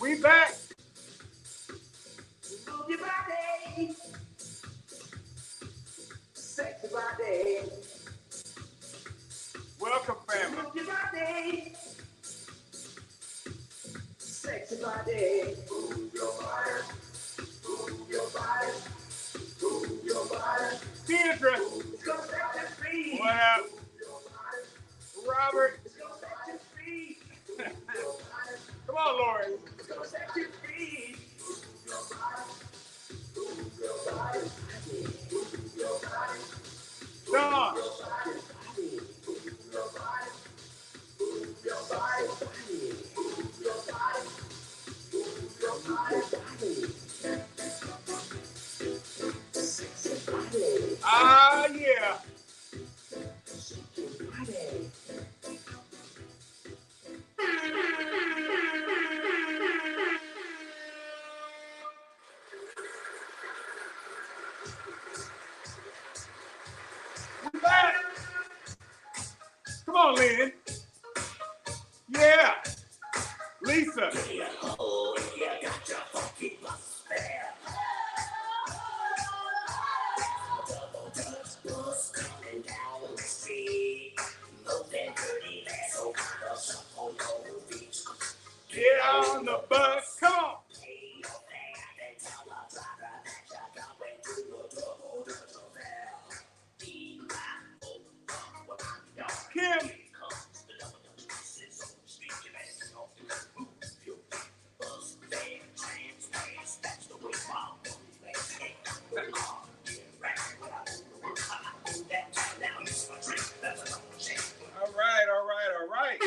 We back. Move your body. Sexy body. Welcome, family. Move your body. Sexy body. Move your body. Move your body. Move your body. Deirdre. It's gonna set you free. What up? Move your body. Robert. It's gonna set you free. Come on, Lori. It's gonna set you free. Move your body. Move your body. Move your body. Don. Move your body. Move your body. Move your body. Move your body. Sexy body. Ah, yeah. Shake your body. We back. Come on, Lynn. Yeah. Lisa. Oh, you got your funky bus there. Double Dutch bus coming down the street. Moving dirty legs, so kind of stuff on your beach. Get on the bus. Come on. Pay your fare and tell the driver that you're going to a double Dutch affair. Be my old when I'm young. Kim. Here comes the double Dutch buses on the street. You better off to move your bus fare, trans fare. That's the way my money makes it. All right, all right, all right.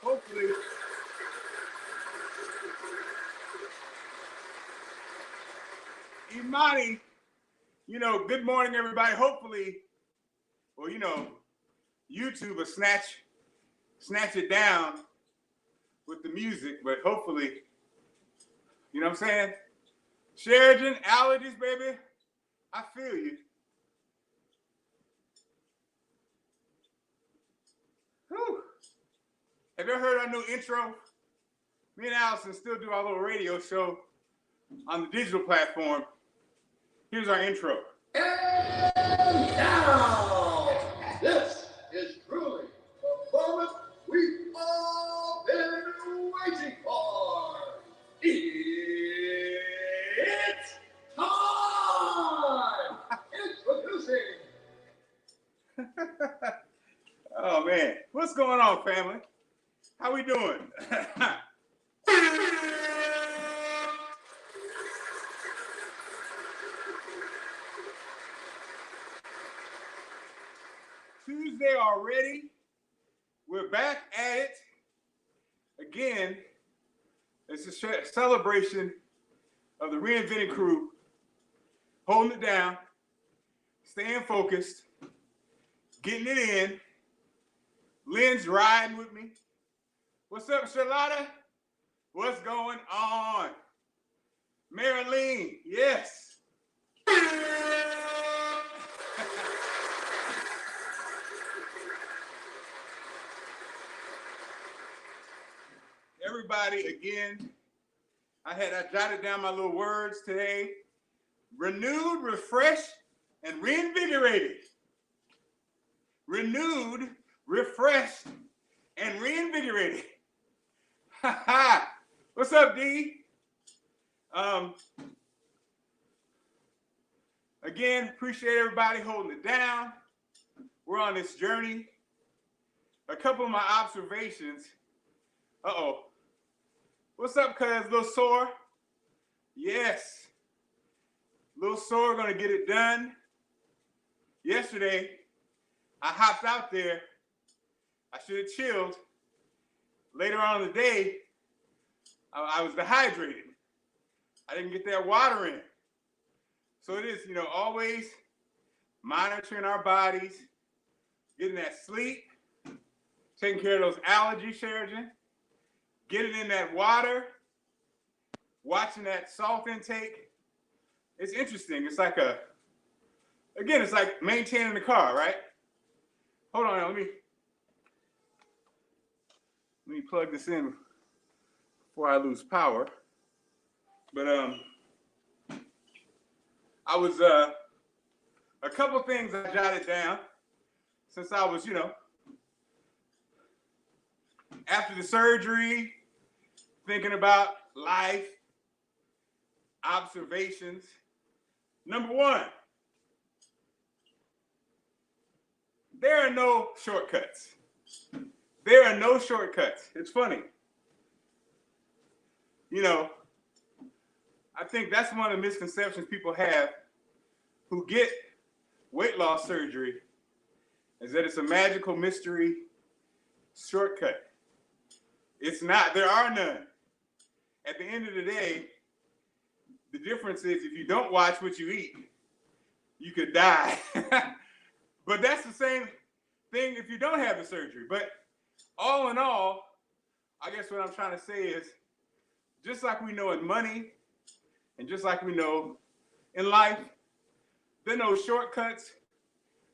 Hopefully. Imani, good morning, everybody. Hopefully, well, YouTube will snatch it down with the music, but hopefully, you know what I'm saying? Sheridan, allergies, baby. I feel you. Whew. Have you ever heard our new intro? Me and Allison still do our little radio show on the digital platform. Here's our intro. And now, this is truly the moment we've all been waiting for. It's time! Introducing. Oh, man. What's going on, family? How we doing? Tuesday already. We're back at it. Again, it's a celebration of the Reinventing crew, holding it down, staying focused, getting it in. Lynn's riding with me. What's up, Charlotta? What's going on? Marilyn, yes. Everybody, again, I jotted down my little words today. Renewed, refreshed, and reinvigorated. Renewed, refreshed, and reinvigorated. Ha ha. What's up, D? Again, appreciate everybody holding it down. We're on this journey. A couple of my observations. Uh-oh. What's up, cuz? Little sore? Yes. Little sore, gonna get it done. Yesterday, I hopped out there. I should have chilled. Later on in the day, I was dehydrated. I didn't get that water in. So it is, always monitoring our bodies, getting that sleep, taking care of those allergies, Sheridan, getting in that water, watching that salt intake. It's interesting. It's like it's like maintaining the car, right? Hold on, let me plug this in before I lose power. But I was a couple things I jotted down since I was, after the surgery, thinking about life, observations. Number one, there are no shortcuts. There are no shortcuts. It's funny. I think that's one of the misconceptions people have who get weight loss surgery, is that it's a magical mystery shortcut. It's not. There are none. At the end of the day, the difference is if you don't watch what you eat, you could die. But that's the same thing if you don't have the surgery. But all in all, I guess what I'm trying to say is, just like we know in money, and just like we know in life, there are no shortcuts.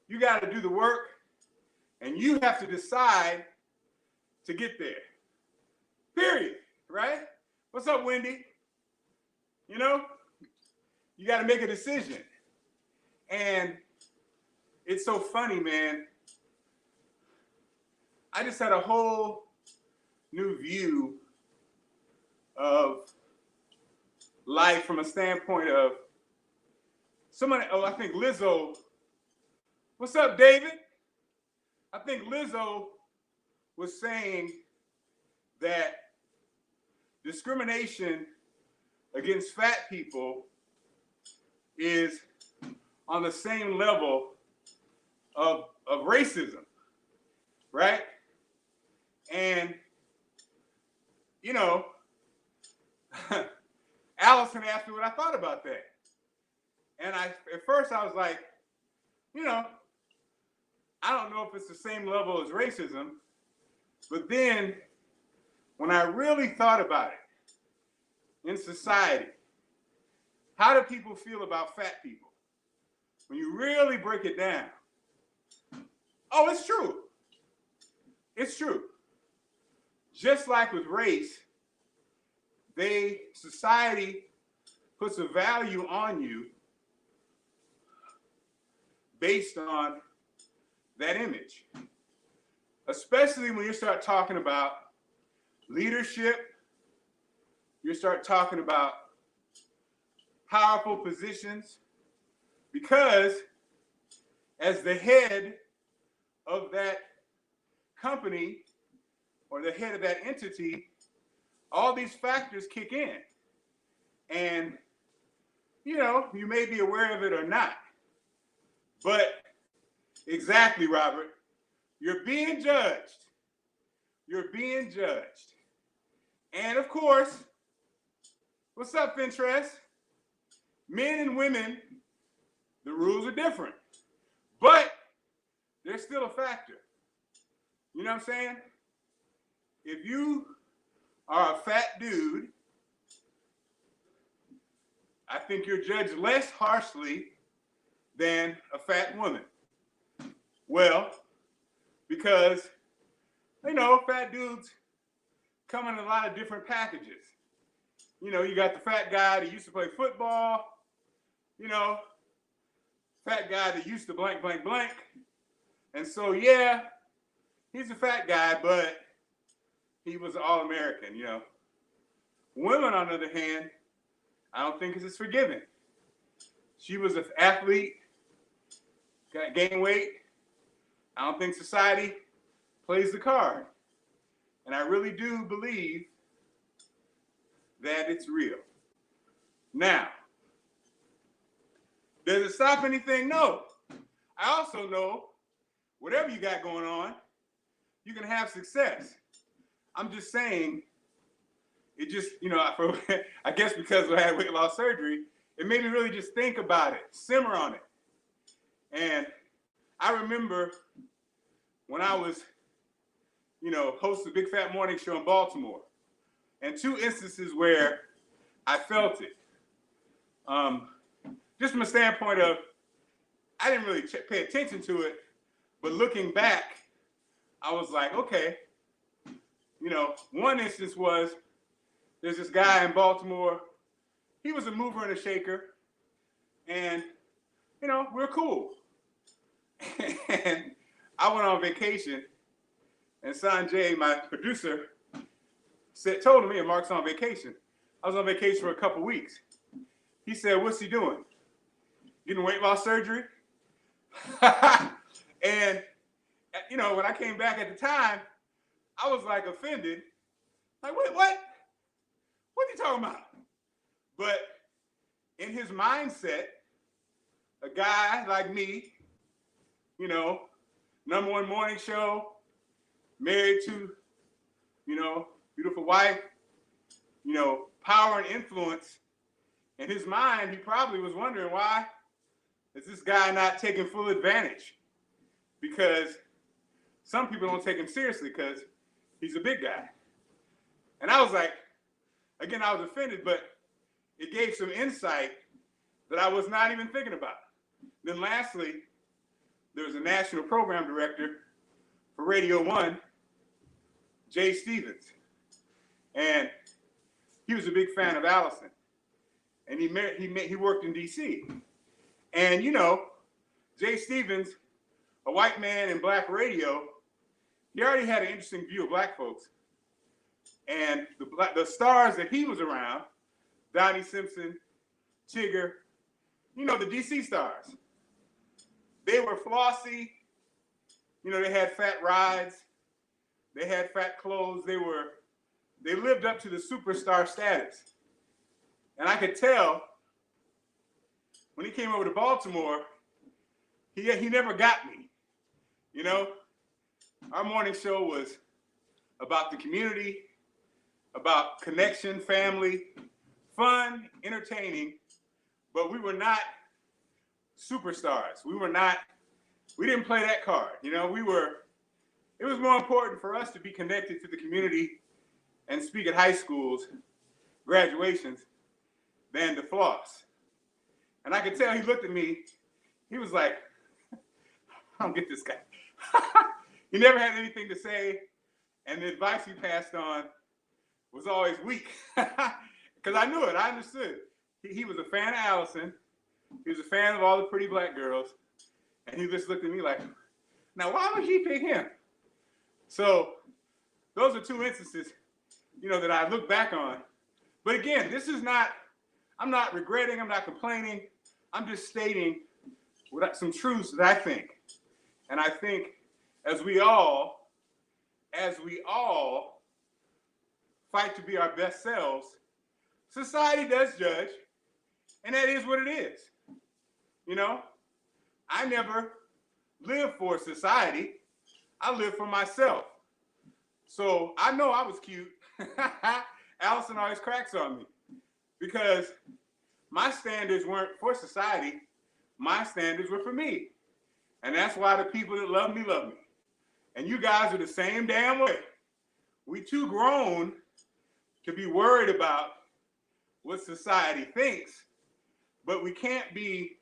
You got to do the work, and you have to decide to get there. Period. Right? What's up, Wendy? You got to make a decision. And it's so funny, man. I just had a whole new view of life from a standpoint of I think Lizzo. What's up, David? I think Lizzo was saying that discrimination against fat people is on the same level of racism, right? And, Allison asked me what I thought about that. And at first I was like, I don't know if it's the same level as racism. But then when I really thought about it in society, how do people feel about fat people? When you really break it down, oh, it's true. It's true. Just like with race, society puts a value on you based on that image. Especially when you start talking about leadership, you start talking about powerful positions, because as the head of that company or the head of that entity, all these factors kick in. And, you may be aware of it or not. But exactly, Robert, you're being judged. You're being judged. And of course, what's up, Fintress? Men and women, the rules are different. But there's still a factor. You know what I'm saying? If you are a fat dude, I think you're judged less harshly than a fat woman. Well, because, fat dudes come in a lot of different packages. You got the fat guy that used to play football, fat guy that used to blank, blank, blank. And so, yeah, he's a fat guy, but he was an All-American, Women, on the other hand, I don't think it's as forgiving. She was an athlete, got gained weight. I don't think society plays the card. And I really do believe that it's real. Now, does it stop anything? No. I also know whatever you got going on, you can have success. I'm just saying, it just, I guess because I had weight loss surgery, it made me really just think about it, simmer on it. And I remember when I was, host a Big Fat Morning Show in Baltimore, and two instances where I felt it. Just from a standpoint of, I didn't really pay attention to it, but looking back, I was like, okay. One instance was there's this guy in Baltimore. He was a mover and a shaker, and we're cool. And I went on vacation, and Sanjay, my producer, told me, and Marc's on vacation. I was on vacation for a couple weeks. He said, "What's he doing? Getting weight loss surgery?" And when I came back at the time, I was like offended. Like, wait, what? What are you talking about? But in his mindset, a guy like me, #1 morning show, married to, beautiful wife, power and influence. In his mind, he probably was wondering, why is this guy not taking full advantage? Because some people don't take him seriously because he's a big guy. And I was like, again, I was offended, but it gave some insight that I was not even thinking about. Then lastly, there was a national program director for Radio 1, Jay Stevens. And he was a big fan of Allison. And he worked in D.C. And, Jay Stevens, a white man in black radio, he already had an interesting view of black folks. And the stars that he was around, Donnie Simpson, Tigger, the DC stars, they were flossy. They had fat rides. They had fat clothes. They lived up to the superstar status. And I could tell when he came over to Baltimore, he never got me. Our morning show was about the community, about connection, family, fun, entertaining, but we were not superstars. We didn't play that card. It was more important for us to be connected to the community and speak at high schools, graduations, than to floss. And I could tell he looked at me, he was like, I don't get this guy. He never had anything to say, and the advice he passed on was always weak. Because I knew it, I understood. He was a fan of Allison, he was a fan of all the pretty black girls, and he just looked at me like, now why would she pick him? So those are two instances, that I look back on. But again, I'm not regretting, I'm not complaining, I'm just stating some truths that I think. And I think as we all fight to be our best selves, society does judge, and that is what it is. I never lived for society. I lived for myself. So I know I was cute. Allison always cracks on me because my standards weren't for society. My standards were for me. And that's why the people that love me. And you guys are the same damn way. We too grown to be worried about what society thinks, but we can't be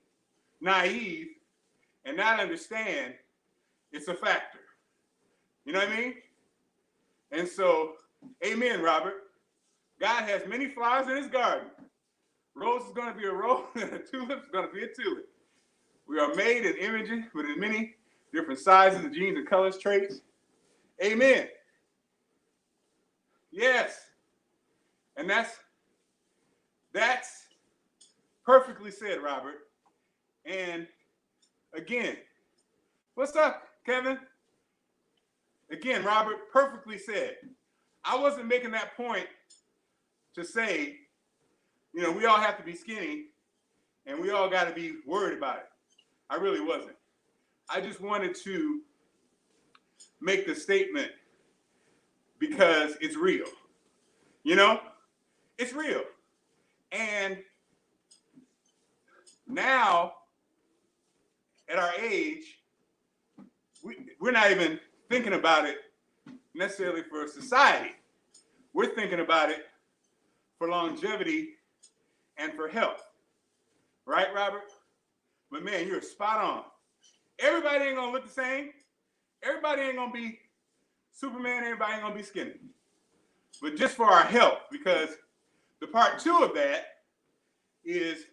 naive and not understand it's a factor. You know what I mean? And so, amen, Robert. God has many flowers in his garden. Rose is going to be a rose, and a tulip is going to be a tulip. We are made in images with as many different sizes, genes, and colors, traits. Amen. Yes. And that's perfectly said, Robert. And again, what's up, Kevin? Again, Robert, perfectly said. I wasn't making that point to say, we all have to be skinny and we all got to be worried about it. I really wasn't. I just wanted to make the statement because it's real. It's real. And now, at our age, we're not even thinking about it necessarily for society. We're thinking about it for longevity and for health. Right, Robert? But man, you're spot on. Everybody ain't gonna look the same. Everybody ain't gonna be Superman. Everybody ain't gonna be skinny. But just for our health, because The part two of that is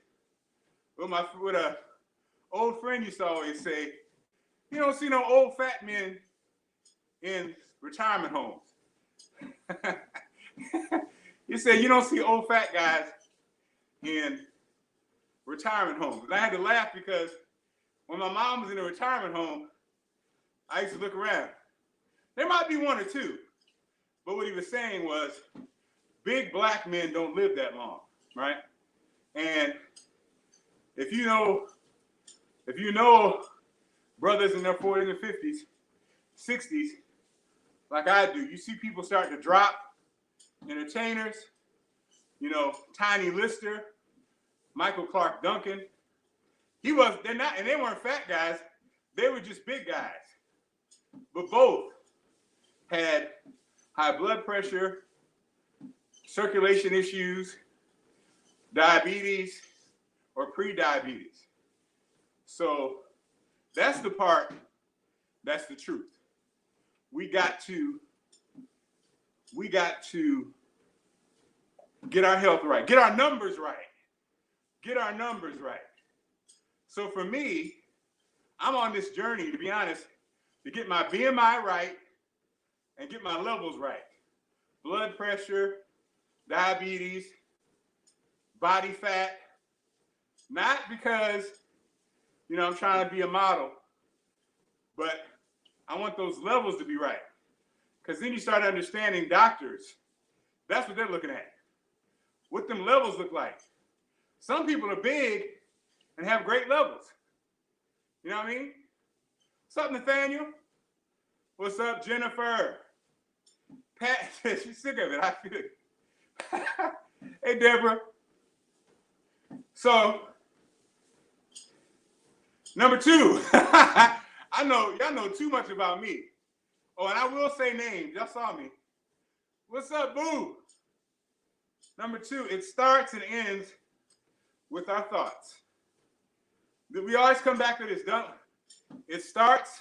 what a old friend used to always say, you don't see no old fat men in retirement homes. He said you don't see old fat guys in retirement homes. And I had to laugh because when my mom was in a retirement home, I used to look around. There might be one or two, but what he was saying was big black men don't live that long, right? And if you know brothers in their 40s and 50s, 60s, like I do, you see people starting to drop. Entertainers, Tiny Lister, Michael Clark Duncan. They weren't fat guys, they were just big guys. But both had high blood pressure, circulation issues, diabetes, or pre-diabetes. So that's the part, that's the truth. We got to get our health right, get our numbers right. So for me, I'm on this journey, to be honest, to get my BMI right and get my levels right. Blood pressure, diabetes, body fat. Not because, I'm trying to be a model, but I want those levels to be right. Because then you start understanding doctors. That's what they're looking at. What them levels look like. Some people are big and have great levels. You know what I mean? What's up, Nathaniel? What's up, Jennifer? Pat says she's sick of it. I feel it. Hey, Deborah. So, number two. I know, y'all know too much about me. Oh, and I will say names. Y'all saw me. What's up, boo? Number two, it starts and ends with our thoughts. We always come back to this, don't we? It starts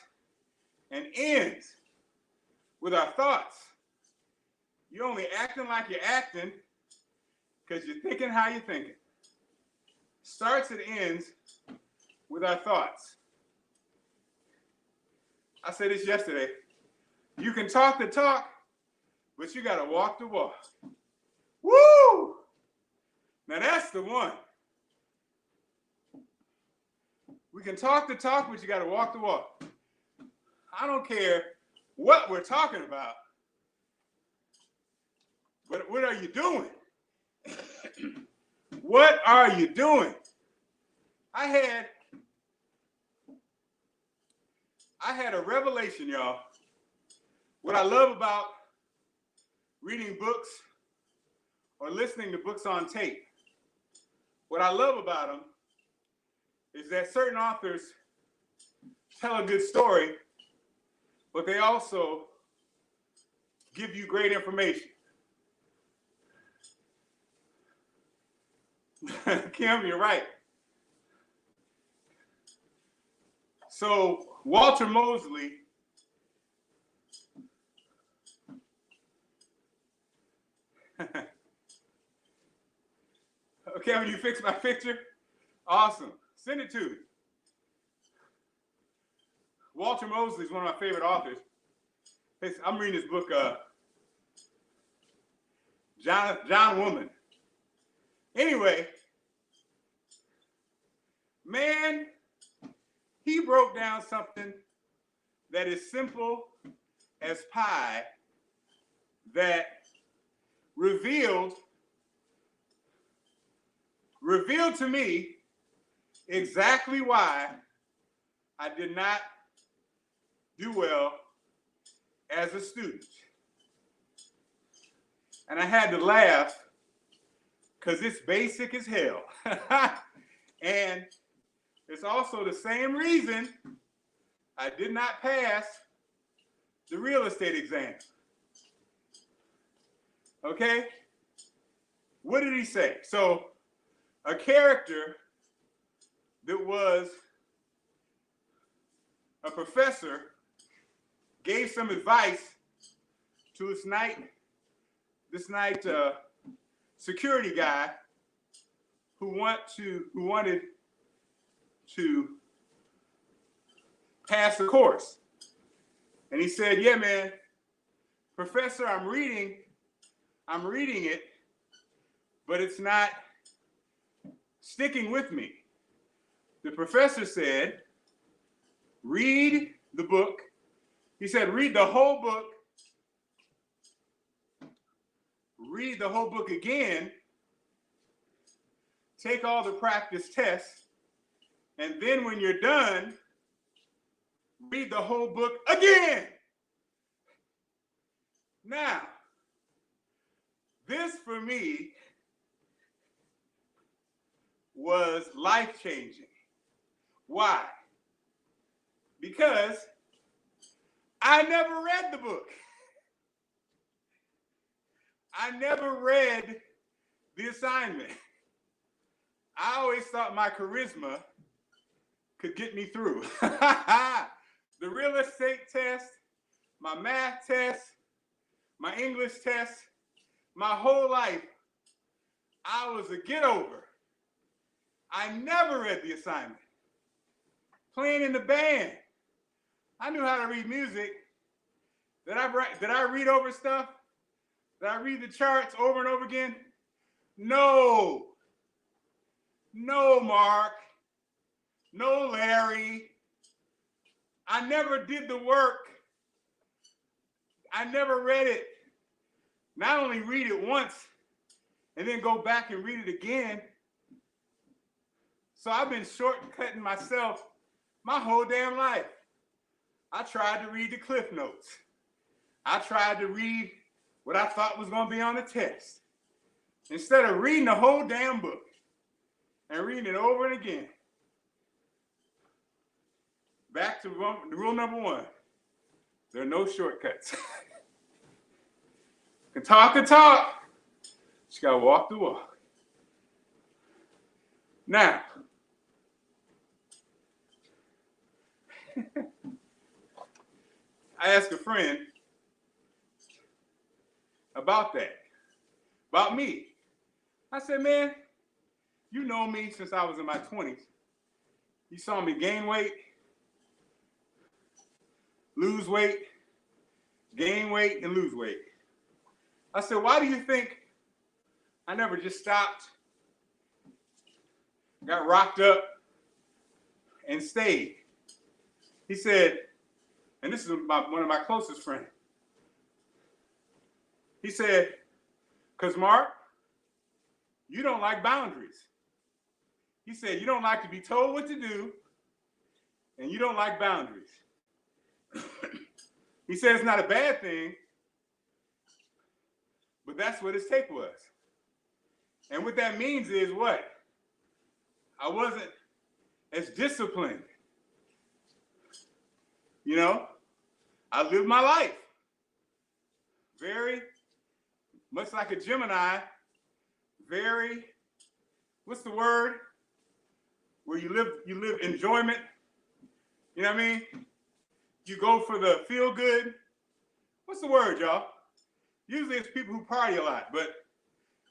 and ends with our thoughts. You're only acting like you're acting because you're thinking how you're thinking. Starts and ends with our thoughts. I said this yesterday. You can talk the talk, but you got to walk the walk. Woo! Now that's the one. We can talk the talk, but you got to walk the walk. I don't care what we're talking about, but what are you doing? What are you doing? I had a revelation, y'all. What I love about reading books or listening to books on tape, what I love about them is that certain authors tell a good story, but they also give you great information. Kim, you're right. So Walter Mosley okay, when you fix my picture, awesome. Send it to me. Walter Mosley is one of my favorite authors. I'm reading this book, John Woman. Anyway, man, he broke down something that is simple as pie that revealed to me exactly why I did not do well as a student. And I had to laugh because it's basic as hell. And it's also the same reason I did not pass the real estate exam. Okay? What did he say? So, a character that was a professor gave some advice to this security guy who wanted to pass the course. And he said, yeah, man, professor, I'm reading it, but it's not sticking with me. The professor said, read the book. He said, read the whole book. Read the whole book again. Take all the practice tests. And then when you're done, read the whole book again. Now, this for me was life-changing. Why? Because I never read the book. I never read the assignment. I always thought my charisma could get me through. The real estate test, my math test, my English test, my whole life, I was a get-over. I never read the assignment. Playing in the band, I knew how to read music. Did I read over stuff? Did I read the charts over and over again? No. No, Mark. No, Larry. I never did the work. I never read it. Not only read it once and then go back and read it again. So I've been shortcutting myself my whole damn life. I tried to read the Cliff Notes. I tried to read what I thought was going to be on the test. Instead of reading the whole damn book and reading it over and again. Back to rule number one. There are no shortcuts. You can talk and talk. You got to walk the walk. Now, I asked a friend about that, about me. I said, man, you know me since I was in my 20s. You saw me gain weight, lose weight, gain weight, and lose weight. I said, why do you think I never just stopped, got rocked up, and stayed? He said, and this is one of my closest friends. He said, because Mark, you don't like boundaries. He said, you don't like to be told what to do, and you don't like boundaries. He said it's not a bad thing, but that's what his take was. And what that means is what? I wasn't as disciplined. You know, I lived my life very much like a Gemini, very, what's the word? Where you live enjoyment. You know what I mean? You go for the feel good. What's the word, y'all? Usually it's people who party a lot, but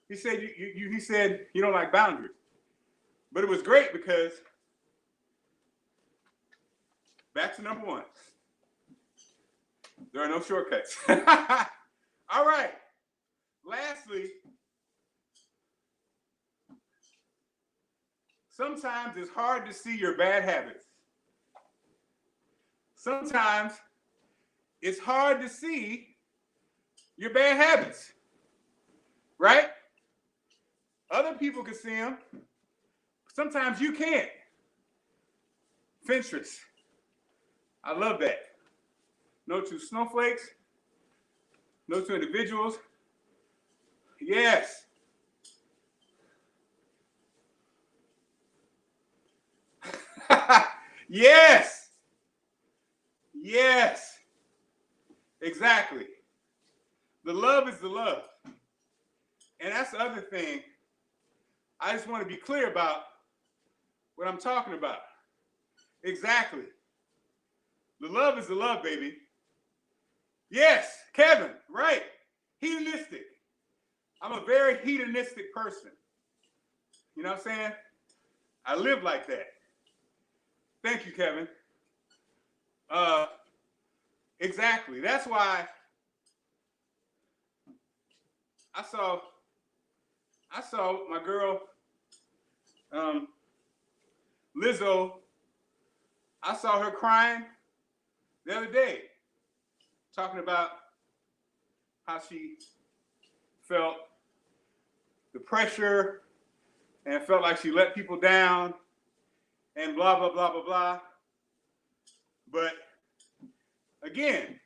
he said he said you don't like boundaries. But it was great because back to number one. There are no shortcuts. All right. Lastly, sometimes it's hard to see your bad habits. Sometimes it's hard to see your bad habits, right? Other people can see them. Sometimes you can't. Pinterest. I love that. No two snowflakes. No two individuals. Yes. Yes. Yes. Exactly. The love is the love. And that's the other thing. I just want to be clear about what I'm talking about. Exactly. The love is the love, baby. Yes, Kevin, right. Hedonistic. I'm a very hedonistic person. You know what I'm saying? I live like that. Thank you, Kevin. Exactly. That's why I saw my girl Lizzo. I saw her crying the other day, talking about how she felt the pressure and felt like she let people down and blah, blah, blah, blah, blah. But again,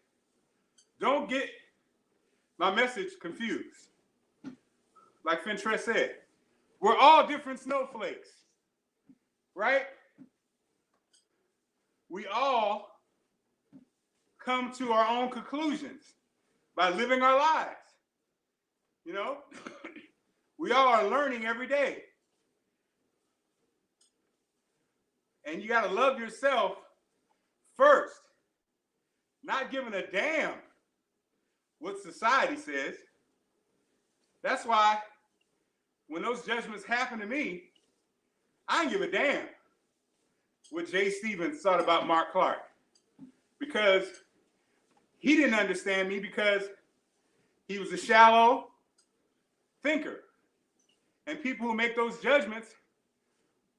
don't get my message confused. Like Fintress said, we're all different snowflakes, right? We all come to our own conclusions by living our lives. You know, we all are learning every day. And you got to love yourself first, not giving a damn what society says. That's why when those judgments happen to me, I don't give a damn what Jay Stevens thought about Marc Clark, because he didn't understand me because he was a shallow thinker. And people who make those judgments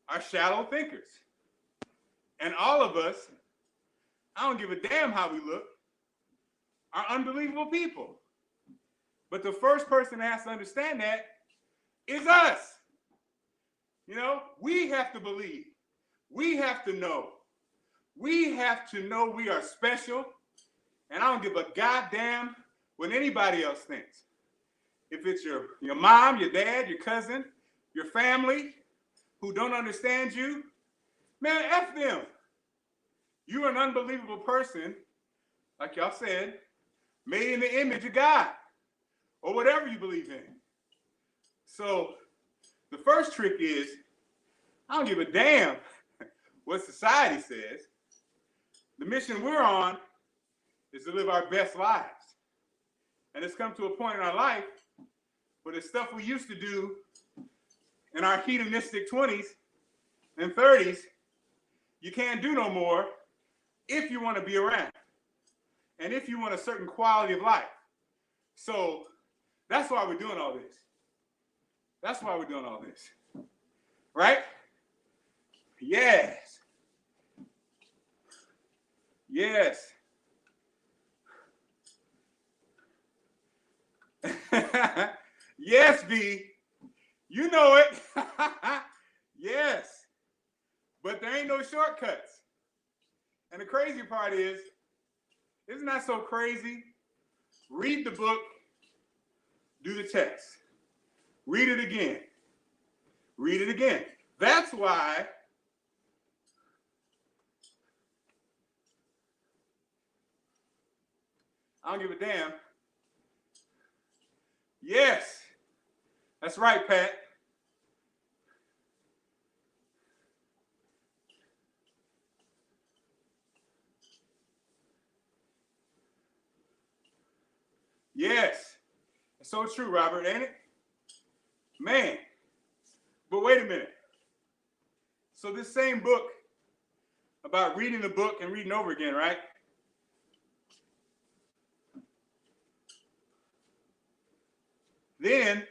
are shallow thinkers. And all of us, I don't give a damn how we look, are unbelievable people. But the first person that has to understand that is us. You know, we have to believe. We have to know. We have to know we are special. And I don't give a goddamn what anybody else thinks. If it's your mom, your dad, your cousin, your family who don't understand you, man, F them. You're an unbelievable person, like y'all said, made in the image of God, or whatever you believe in. So the first trick is, I don't give a damn what society says. The mission we're on is to live our best lives. And it's come to a point in our life where the stuff we used to do in our hedonistic 20s and 30s, you can't do no more if you want to be around and if you want a certain quality of life. So that's why we're doing all this. That's why we're doing all this. Right? Yes. Yes. Yes, B. You know it. Yes. But there ain't no shortcuts. And the crazy part is, isn't that so crazy? Read the book, do the test. Read it again. Read it again. That's why I don't give a damn. Yes. That's right, Pat. Yes. It's so true, Robert, ain't it? Man. But wait a minute. So this same book about reading the book and reading over again, right? Then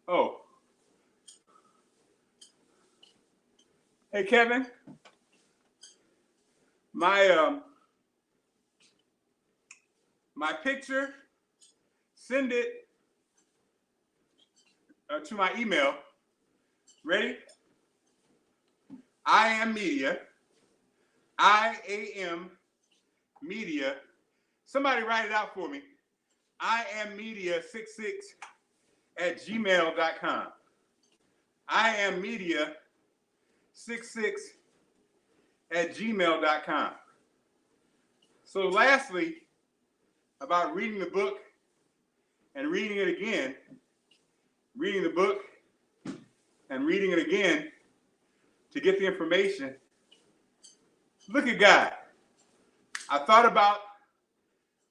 oh. Hey, Kevin. My picture, send it to my email. Ready? I am media. IAM media. Somebody write it out for me. IamMedia66@gmail.com. IamMedia66@gmail.com. So lastly, about reading the book and reading it again, reading the book and reading it again to get the information. Look at God. I thought about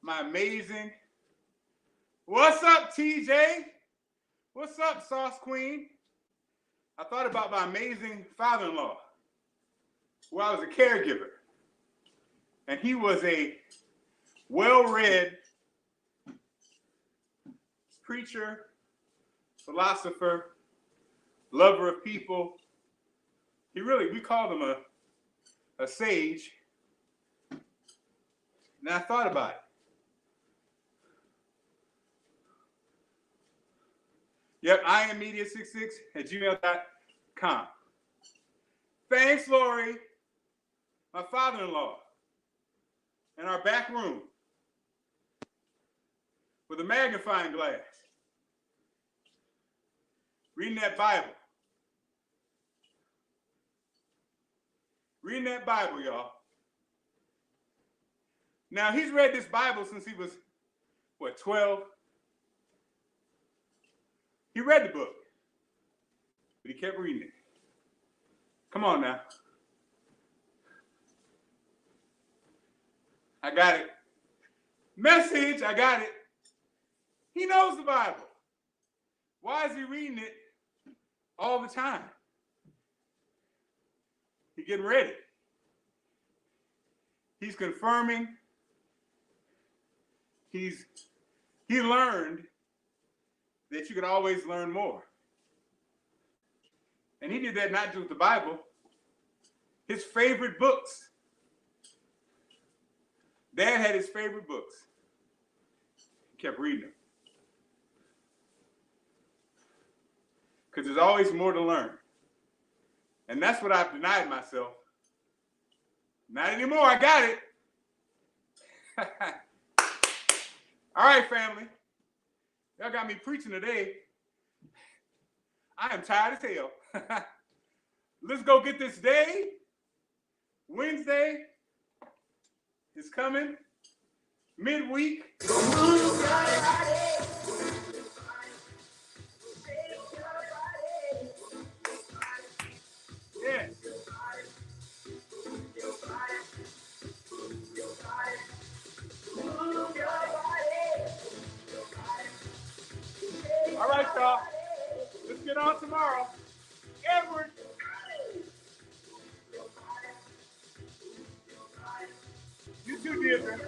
my amazing, what's up, TJ? What's up, Sauce Queen? I thought about my amazing father-in-law, who I was a caregiver. And he was a well-read preacher, philosopher, lover of people. We called him a sage. And I thought about it. Yep, IamMedia66@gmail.com. Thanks, Lori, my father-in-law, in our back room with a magnifying glass, reading that Bible. Reading that Bible, y'all. Now, he's read this Bible since he was, 12? He read the book, but he kept reading it. Come on now. I got it. Message, I got it. He knows the Bible. Why is he reading it all the time? He's getting ready. He's confirming. He learned that you could always learn more. And he did that not just with the Bible, his favorite books. Dad had his favorite books. He kept reading them. Because there's always more to learn. And that's what I've denied myself. Not anymore, I got it. All right, family. Y'all got me preaching today. I am tired as hell. Let's go get this day. Wednesday is coming. Midweek. Yeah. All right, y'all. Let's get on tomorrow. Edward. You too, dear.